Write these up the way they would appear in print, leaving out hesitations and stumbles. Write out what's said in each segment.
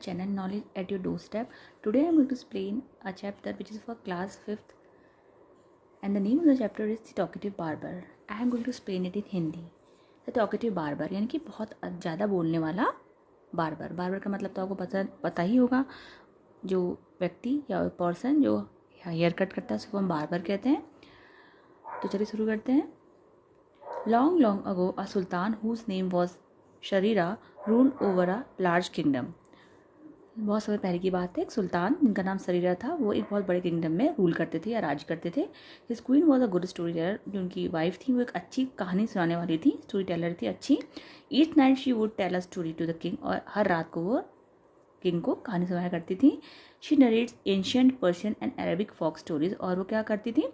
channel Knowledge at Your Doorstep. Today I am going to explain a chapter which is for class 5th, and the name of the chapter is The Talkative Barber. I am going to explain it in Hindi. The Talkative Barber यानी कि बहुत ज़्यादा बोलने वाला barber. Barber का मतलब तो आपको पता ही होगा, जो व्यक्ति या पर्सन जो हेयर कट करता है उसको हम बार्बर कहते हैं. तो चलिए शुरू करते हैं. Long, long ago, a sultan whose name was Sharira ruled over a large kingdom. बहुत समय पहले की बात है. एक सुल्तान जिनका नाम शरीरा था वो एक बहुत बड़े किंगडम में रूल करते थे या राज करते थे. His queen was a good story teller. जो उनकी वाइफ थी वो एक अच्छी कहानी सुनाने वाली थी, स्टोरी टेलर थी अच्छी. Each night she would tell a story to the king. और हर रात को वो किंग को कहानी सुनाया करती थी. She narrates ancient Persian and Arabic folk stories. और वो क्या करती थी,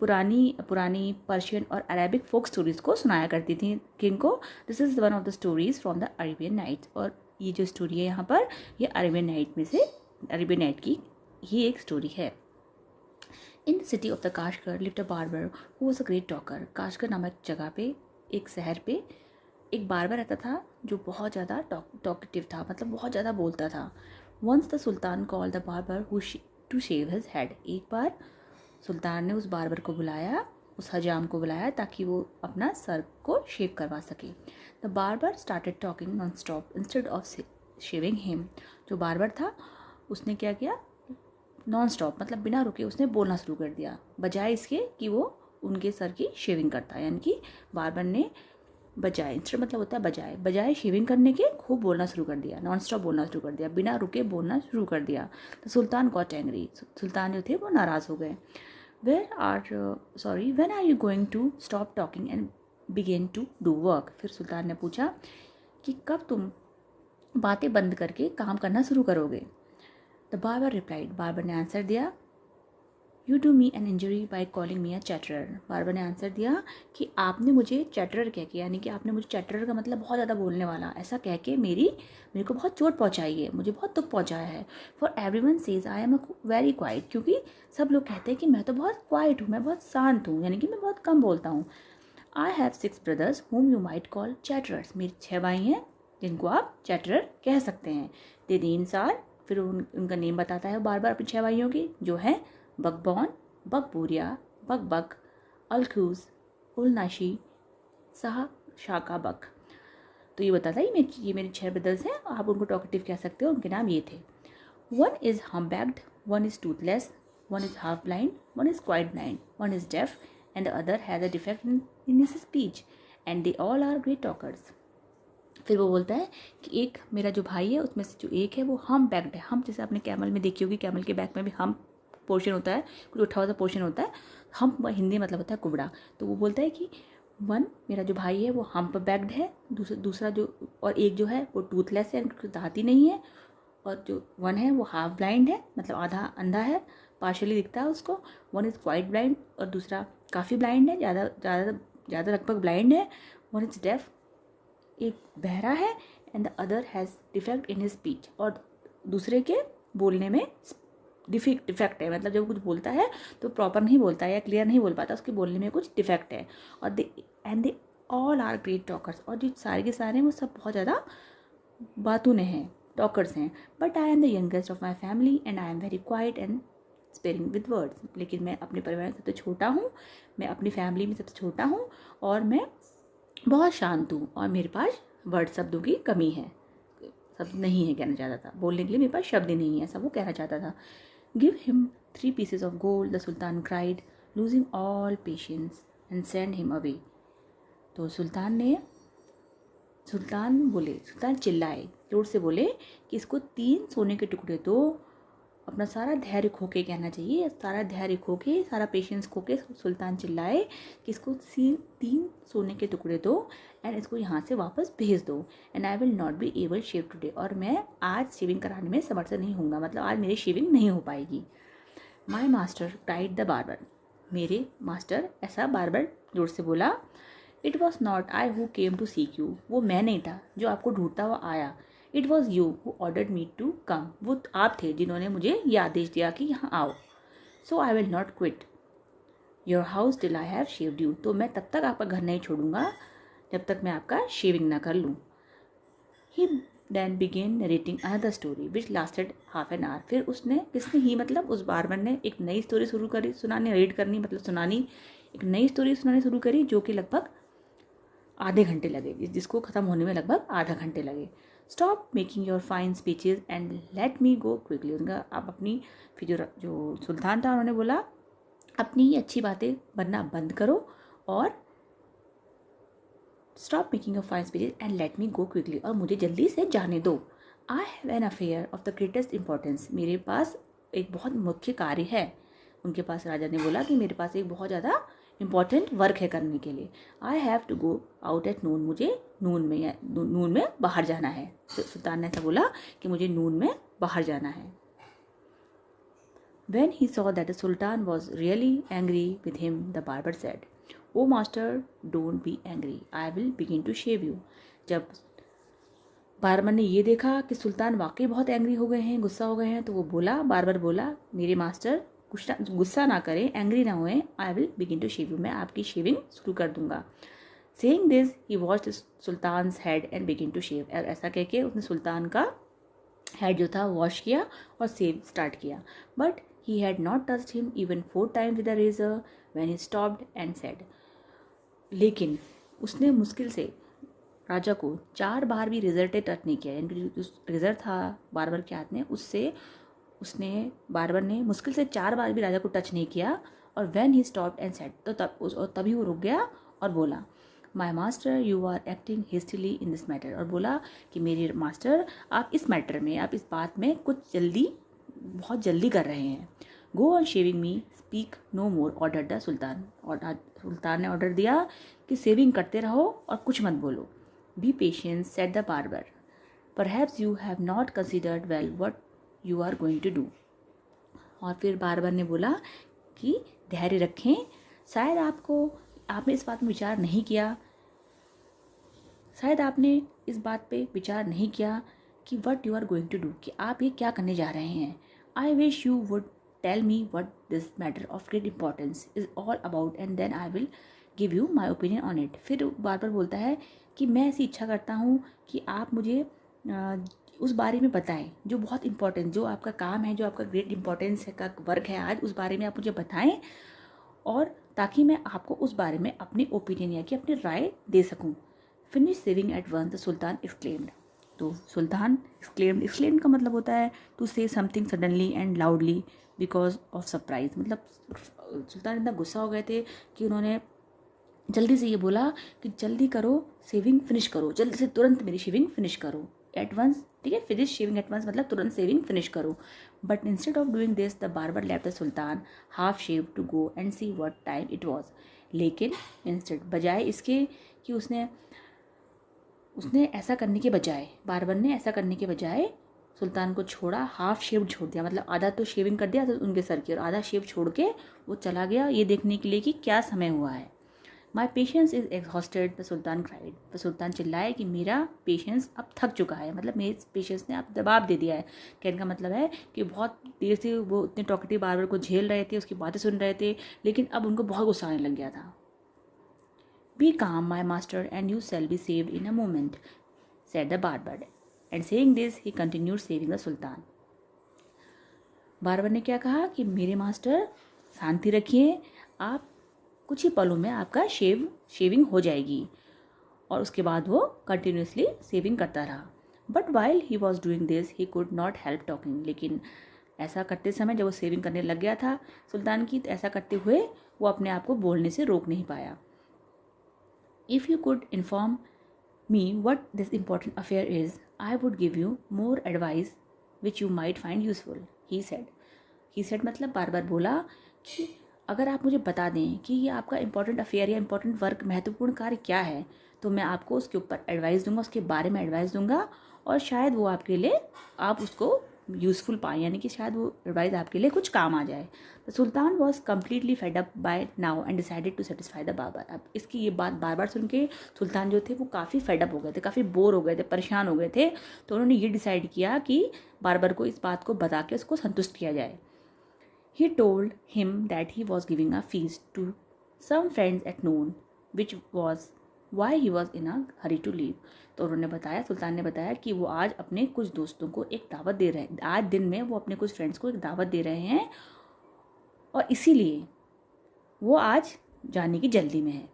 पुरानी पर्शियन और अरेबिक फोक स्टोरीज़ को सुनाया करती थी किंग को. This is one of the stories from the Arabian Nights. और ये जो स्टोरी है यहाँ पर, ये अरेबियन नाइट की ही एक स्टोरी है. In the city of the Kashgar lived a barber who was a great talker. Kashgar नामक जगह पे, एक शहर पे, एक बार्बर रहता था जो बहुत ज़्यादा टॉकेटिव था, मतलब बहुत ज़्यादा बोलता था. Once the sultan called the barber to shave his head. एक बार सुल्तान ने उस बार्बर को बुलाया, उस हजाम को बुलाया ताकि वो अपना सर को शेव करवा सके. The barber started talking non stop instead of shaving him. जो बार्बर था उसने क्या किया, नॉन स्टॉप मतलब बिना रुके उसने बोलना शुरू कर दिया, बजाय इसके कि वो उनके सर की शेविंग करता. यानी कि बार्बर ने बजाय, इंस्टेड मतलब होता है बजाय शेविंग करने के खूब बोलना शुरू कर दिया, नॉन स्टॉप बोलना शुरू कर दिया, बिना रुके बोलना शुरू कर दिया. तो सुल्तान गॉट एंग्री. सुल्तान जो थे वो नाराज़ हो गए. when are you going to stop talking and begin to do work. फिर सुल्तान ने पूछा कि कब तुम बातें बंद करके काम करना शुरू करोगे. The barber replied. बार्बर ने आंसर दिया, You do me an injury by calling me a chatterer. Barber ने आंसर दिया कि आपने मुझे चैटरर कह के, यानी कि आपने मुझे, चैटरर का मतलब बहुत ज़्यादा बोलने वाला, ऐसा कह के मेरे को बहुत चोट पहुंचाई है, मुझे बहुत दुख पहुंचाया है. For everyone says I am very quite. क्योंकि सब लोग कहते हैं कि मैं तो बहुत क्वाइट हूँ, मैं बहुत शांत हूँ, यानी कि मैं बहुत कम बोलता हूँ. I have 6 brothers whom you might call chatterers. मेरे 6 भाई हैं जिनको आप चैटरर कह सकते हैं. दे नेम्स आर. फिर उनका नेम बताता है बार बार अपने 6 भाइयों की, जो है बकबॉन, बकबूरिया, बकबक, अलखूज, उलनाशी, शाका बक. तो ये बताता है ये मेरे 6 ब्रदर्स हैं, आप उनको टॉकेटिव कह सकते हो. उनके नाम ये थे. One is humpbacked, one is toothless, one is half blind, one is quite blind, one is deaf and the other has a defect in his speech and they all are great talkers. फिर वो बोलता है कि एक मेरा जो भाई है उसमें से जो एक है वो हम बैक्ड है. हम जैसे आपने कैमल में देखी होगी, कैमल के बैक में भी हम पोर्शन होता है, कुछ उठा हुआ पोर्शन होता है. हम हिंदी मतलब होता है कुबड़ा. तो वो बोलता है कि वन मेरा जो भाई है वो हम्प बैक्ड है, दूसरा जो, और एक जो है वो टूथलेस है, दांत ही नहीं है, और जो वन है वो हाफ ब्लाइंड है, मतलब आधा अंधा है, पार्शली दिखता है उसको. वन इज़ क्वाइट ब्लाइंड, और दूसरा काफ़ी ब्लाइंड है, ज़्यादा लगभग ब्लाइंड है. वन इज़ डेफ, एक बहरा है. And the other has defect in his speech, और दूसरे के बोलने में डिफेक्ट है, मतलब जब कुछ बोलता है तो प्रॉपर नहीं बोलता है या क्लियर नहीं बोल पाता, उसके बोलने में कुछ डिफेक्ट है. और they all are great talkers. और जो सारे के सारे हैं वो सब बहुत ज़्यादा बातूने हैं, टॉकर्स हैं. But I am the youngest of my family and I am very quiet and sparing with words. लेकिन मैं अपने परिवार में सबसे छोटा हूँ, मैं अपनी फैमिली में सबसे छोटा हूँ, और मैं बहुत शांत हूँ, और मेरे पास वर्ड शब्दों की कमी है, शब्द नहीं है कहना चाहता था, बोलने के लिए मेरे पास शब्द ही नहीं है, ऐसा वो कहना चाहता था. Give him 3 pieces of gold, the Sultan cried, losing all patience, and send him away. तो सुल्तान चिल्लाए, जोर से बोले कि इसको 3 सोने के टुकड़े दो. अपना सारा धैर्य खो के, कहना चाहिए सारा धैर्य खो के, सारा पेशेंस खो के सुल्तान चिल्लाए कि इसको 3 सोने के टुकड़े दो एंड इसको यहाँ से वापस भेज दो. And I will not be able shave today. और मैं आज शेविंग कराने में समर्थ नहीं होऊंगा, मतलब आज मेरी शेविंग नहीं हो पाएगी. My master cried the barber. मेरे मास्टर, ऐसा बार्बर जोर से बोला. It was not I who came to seek you. वो मैं नहीं था जो आपको ढूंढता हुआ आया. It was you who ordered me to come. वो आप थे जिन्होंने मुझे ये आदेश दिया कि यहाँ आओ. So I will not quit your house till I have shaved you. तो मैं तब तक आपका घर नहीं छोड़ूंगा जब तक मैं आपका शेविंग ना कर लूँ. He then began narrating another story which lasted half an hour. फिर उसने किसने ही मतलब उस बारबर ने एक नई स्टोरी शुरू करी, सुनानी, रीड करनी मतलब सुनानी, एक नई स्टोरी सुनानी शुरू करी जो कि लगभग आधे घंटे लगे, जिसको ख़त्म होने में लगभग आधा घंटे लगे। Stop making your fine speeches and let me go quickly. उनका आप अपनी, फिर जो सुल्तान था उन्होंने बोला अपनी अच्छी बातें बनना बंद करो और stop making your fine speeches and let me go quickly, और मुझे जल्दी से जाने दो। I have an affair of the greatest importance. मेरे पास एक बहुत मुख्य कार्य है। उनके पास राजा ने बोला कि मेरे पास एक बहुत ज़्यादा इंपॉर्टेंट वर्क है करने के लिए। I have to go out at noon. मुझे नून में बाहर जाना है। तो सुल्तान ने ऐसा बोला कि मुझे नून में बाहर जाना है। When he saw that the Sultan was really angry with him, the barber said, "Oh master, don't be angry. I will begin to shave you." जब बारबर ने ये देखा कि सुल्तान वाकई बहुत एंग्री हो गए हैं, गुस्सा हो गए हैं, तो वो बोला, बारबर बोला, मेरे मास्टर गुस्सा ना करें, एंग्री ना हुए, I will begin to shave you, मैं आपकी शेविंग शुरू कर दूंगा। Saying this he washed sultan's head and begin to shave. और ऐसा कह के उसने सुल्तान का हेड जो था वॉश किया और सेव स्टार्ट किया। But he had not touched him even 4 times with the razor when he stopped and said. लेकिन उसने मुश्किल से राजा को 4 बार भी रेजर से टच नहीं किया, यानी जो रेजर था बारबर के हाथ में, उससे बारबर ने मुश्किल से 4 बार भी राजा को टच नहीं किया। और when he stopped and said, तो तभी वो रुक गया और बोला, my master you are acting hastily in this matter. और बोला कि मेरे मास्टर, आप इस मैटर में, आप इस बात में बहुत जल्दी कर रहे हैं। Go on shaving me, speak no more, order the sultan. और सुल्तान ने ऑर्डर दिया कि सेविंग करते रहो और कुछ मत बोलो। Be patient, said the barber, perhaps you have not considered well what you are going to do. और फिर बार्बर ने बोला कि धैर्य रखें, शायद आपने इस बात में विचार नहीं किया, कि what you are going to do, कि आप ये क्या करने जा रहे हैं। I wish you would tell me what this matter of great importance is all about and then I will give you my opinion on it. फिर बार बार बोलता है कि मैं ऐसी इच्छा करता हूँ कि आप मुझे उस बारे में बताएं जो बहुत इंपॉर्टेंट, जो आपका काम है, जो आपका ग्रेट इंपॉर्टेंस का वर्क है आज, उस बारे में आप मुझे बताएं, और ताकि मैं आपको उस बारे में अपनी ओपिनियन या कि अपनी राय दे सकूं। Finish shaving at once, the sultan exclaimed. तो सुल्तान एक्सक्लेम्ड का मतलब होता है to say something suddenly and loudly because of surprise. मतलब सुल्तान इतना गुस्सा हो गए थे कि उन्होंने जल्दी से ये बोला कि जल्दी करो, सेविंग फिनिश करो, जल्दी से तुरंत मेरी शेविंग फिनिश करो। एट वंस, ठीक है, फिनिश शेविंग एट वंस मतलब तुरंत सेविंग फिनिश करो। But instead of doing this the barber left the sultan half shaved to go and see what time it was. लेकिन इंस्टेड, बजाय इसके कि उसने ऐसा करने के बजाय, बार्बर ने ऐसा करने के बजाय सुल्तान को छोड़ा, हाफ शेव छोड़ दिया, मतलब आधा तो शेविंग कर दिया तो उनके सर की, और आधा शेव छोड़ के वो चला गया ये देखने के लिए कि क्या समय हुआ है। My patience is exhausted, the sultan cried. तो सुल्तान चिल्लाए कि मेरा पेशेंस अब थक चुका है, मतलब मेरे पेशेंस ने अब दबाव दे दिया है। कहने का मतलब है कि बहुत देर से वो इतने टॉकेटिव बार्बर को झेल रहे थे, उसकी बातें सुन रहे थे, लेकिन अब उनको बहुत गुस्सा आने लग गया था। बी काम my master and you shall be saved in a moment, said the barber, and saying this he continued saving the sultan. Barber ने क्या कहा कि मेरे मास्टर, शांति रखिए, आप कुछ ही पलों में आपका शेविंग हो जाएगी। और उसके बाद वो कंटिन्यूसली सेविंग करता रहा। But while he was doing this he could not help talking. लेकिन ऐसा करते समय जब वो सेविंग करने लग गया था सुल्तान की, तो ऐसा करते हुए वो अपने आप को बोलने से रोक नहीं पाया। If you could inform me what this important affair is, I would give you more advice which you might find useful, he said मतलब बार बार बोला कि अगर आप मुझे बता दें कि ये आपका इंपॉर्टेंट अफेयर या इंपॉर्टेंट वर्क, महत्वपूर्ण कार्य क्या है, तो मैं आपको उसके ऊपर एडवाइस दूंगा, उसके बारे में एडवाइस दूंगा, और शायद वो आपके लिए, आप उसको यूज़फुल पाएँ, यानी कि शायद वो एडवाइस आपके लिए कुछ काम आ जाए। The sultan was completely fed up by now and decided to satisfy the barber. अब इसकी ये बात बार बार सुन के सुल्तान जो थे वो काफ़ी फेड अप हो गए थे, काफ़ी बोर हो गए थे, परेशान हो गए थे। तो उन्होंने ये डिसाइड किया कि बारबर को इस बात को बता के उसको संतुष्ट किया जाए। He told him that he was giving a feast to some friends at noon which was why he was in a hurry to leave. तो उन्होंने बताया, सुल्तान ने बताया कि वो आज अपने कुछ दोस्तों को एक दावत दे रहे हैं, आज दिन में वो अपने कुछ फ्रेंड्स को एक दावत दे रहे हैं और इसीलिए वो आज जाने की जल्दी में है।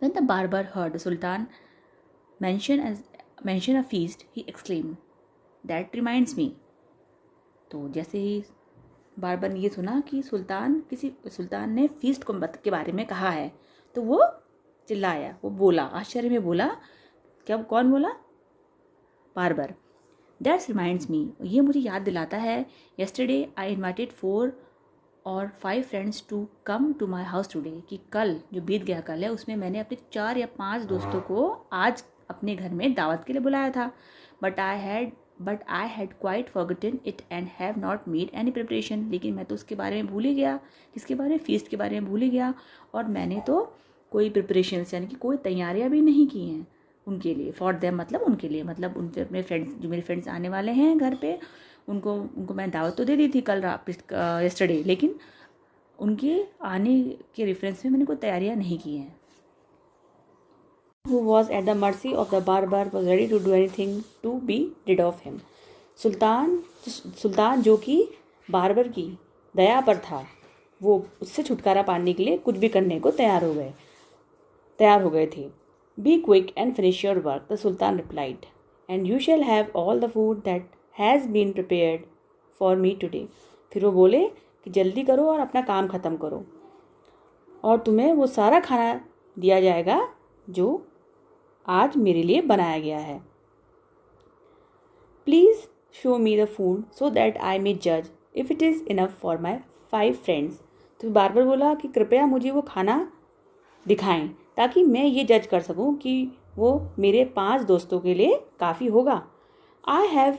When the barber heard the Sultan mention a feast, he exclaimed, "That reminds me." तो जैसे ही बारबर ने ये सुना कि सुल्तान ने फीस्ट के बारे में कहा है, तो वो चिल्लाया, वो बोला, आश्चर्य में बोला, क्या कौन बोला? बारबर। दैट्स रिमाइंड्स मी, ये मुझे याद दिलाता है, yesterday I invited 4 और 5 friends to come to my house today, कि कल जो बीत गया कल है उसमें मैंने अपने 4 या 5 दोस्तों को आज अपने घर में दावत के लिए बुलाया था। But I had quite forgotten it and have not made any preparation, लेकिन मैं तो उसके बारे में भूल ही गया, किसके बारे में? फीस्ट के बारे में भूल ही गया, और मैंने तो कोई प्रिपरेशन यानी कि कोई तैयारियाँ भी नहीं की हैं उनके लिए। फॉर देम मतलब उनके लिए, मतलब उनके अपने फ्रेंड्स, जो मेरे फ्रेंड्स आने वाले हैं घर पे, उनको मैंने दावत तो दे दी थी कल रात यस्टरडे, लेकिन उनके आने के रेफरेंस में मैंने कोई तैयारियां नहीं की हैं। Who was at the mercy of the barber was ready to do anything to be rid of him. सुल्तान जो कि बारबर की दया पर था, वो उससे छुटकारा पाने के लिए कुछ भी करने को तैयार हो गए थे। Be quick and finish your work, the Sultan replied, and you shall have all the food that has been prepared for me today. फिर वो बोले कि जल्दी करो और अपना काम ख़त्म करो, और तुम्हें वो सारा खाना दिया जाएगा जो आज मेरे लिए बनाया गया है। Please show me the food so that I may judge if it is enough for my 5 friends. तो बारबर बोला कि कृपया मुझे वो खाना दिखाएं ताकि मैं ये जज कर सकूं कि वो मेरे 5 दोस्तों के लिए काफ़ी होगा। I have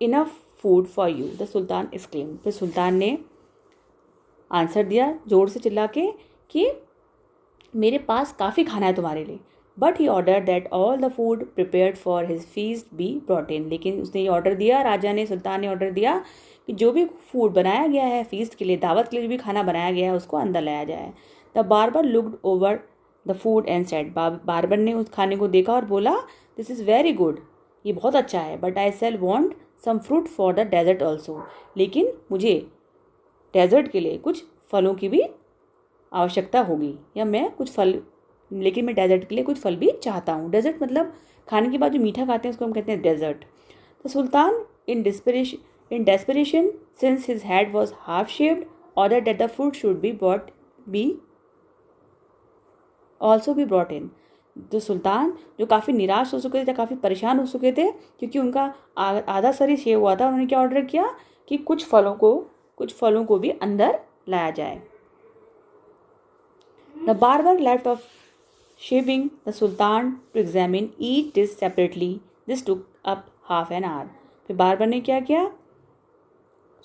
enough food for you, the sultan exclaim. फिर सुल्तान ने आंसर दिया जोर से चिल्ला के कि मेरे पास काफ़ी खाना है तुम्हारे लिए। But he order that all the food prepared for his feast be brought in, लेकिन उसने ये ऑर्डर दिया, राजा ने, सुल्तान ने ऑर्डर दिया कि जो भी फूड बनाया गया है फीस्ट के लिए, दावत के लिए जो भी खाना बनाया गया है उसको अंदर लाया जाए। The barber looked over the food and said, barber ने उस खाने को देखा और बोला, दिस इज़ वेरी गुड, ये बहुत अच्छा है, but I shall want some fruit for the dessert also, लेकिन मुझे डेजर्ट के लिए कुछ फलों की भी आवश्यकता होगी, या मैं कुछ फल, लेकिन मैं डेजर्ट के लिए कुछ फल भी चाहता हूँ। डेजर्ट मतलब खाने के बाद जो मीठा खाते हैं उसको हम कहते हैं dessert. The sultan in desperation since his head was half shaved ordered that the food should be brought in. तो सुल्तान जो काफ़ी निराश हो चुके थे, काफ़ी परेशान हो चुके थे क्योंकि उनका आधा सर ही शेव हुआ था, उन्होंने क्या ऑर्डर किया कि कुछ फलों को भी अंदर लाया जाए। The barber left off shaving the sultan to examine each dish separately. This took up half an hour. फिर बारबर ने क्या किया?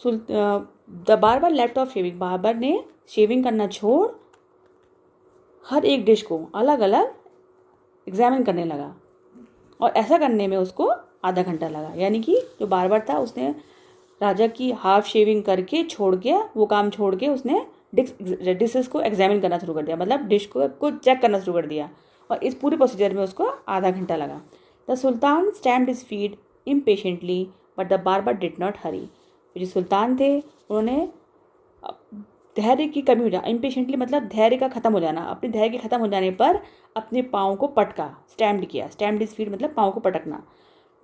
The barber left of shaving, barber ने शेविंग करना छोड़ हर एक डिश को अलग अलग एग्जामिन करने लगा, और ऐसा करने में उसको आधा घंटा लगा। यानी कि जो बारबर था उसने राजा की हाफ शेविंग करके वो काम छोड़ के उसने डिशेस को एग्जामिन करना शुरू कर दिया, मतलब डिश को चेक करना शुरू कर दिया, और इस पूरे प्रोसीजर में उसको आधा घंटा लगा। The sultan stamped his feet impatiently but the barber did not हरी। जो सुल्तान थे उन्होंने धैर्य की कमी हो जाना, इम्पेशेंटली मतलब धैर्य का खत्म हो जाना, अपने धैर्य के खत्म हो जाने पर अपने पाँव को पटका, स्टैम्प्ड किया, स्टैम्प्ड हिज फीट मतलब पाँव को पटकना।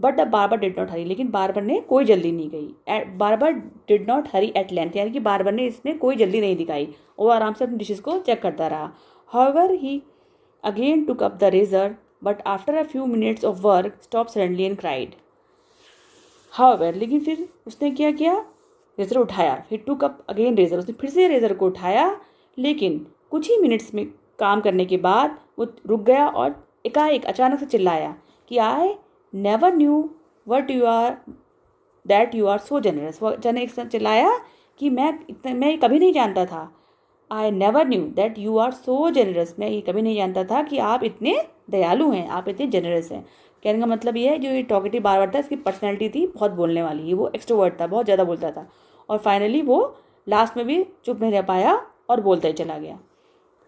But the barber did not hurry, लेकिन बारबर ने कोई जल्दी नहीं गई। Barber did not hurry at length, यानी कि बारबर ने इसमें कोई जल्दी नहीं दिखाई, वो आराम से अपनी डिशेस को चेक करता रहा। However he again took up the razor but after a few minutes of work stop suddenly and cried. However, लेकिन फिर उसने क्या किया? रेजर उठाया, फिर टुक अप अगेन रेजर, उसने फिर से रेजर को उठाया, लेकिन कुछ ही मिनट्स में काम करने के बाद वो रुक गया और एकाएक अचानक से चिल्लाया कि I never knew that you are so generous. वो अचानक चिल्लाया कि मैं कभी नहीं जानता था, I never knew that you are so generous, मैं ये कभी नहीं जानता था कि आप इतने दयालु हैं, आप इतने जेनरस हैं। कहने का मतलब ये है, जो ये टॉकेटिव बारबर था इसकी पर्सनैलिटी थी बहुत बोलने वाली, ये वो एक्सट्रोवर्ट था, बहुत ज़्यादा बोलता था, और फाइनली वो लास्ट में भी चुप नहीं रह पाया और बोलता ही चला गया।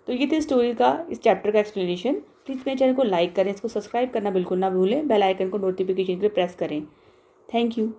तो ये थी स्टोरी का, इस चैप्टर का एक्सप्लेनेशन। प्लीज़ मेरे चैनल को लाइक करें, इसको सब्सक्राइब करना बिल्कुल ना भूलें, बेल आइकन को नोटिफिकेशन के लिए प्रेस करें। Thank you.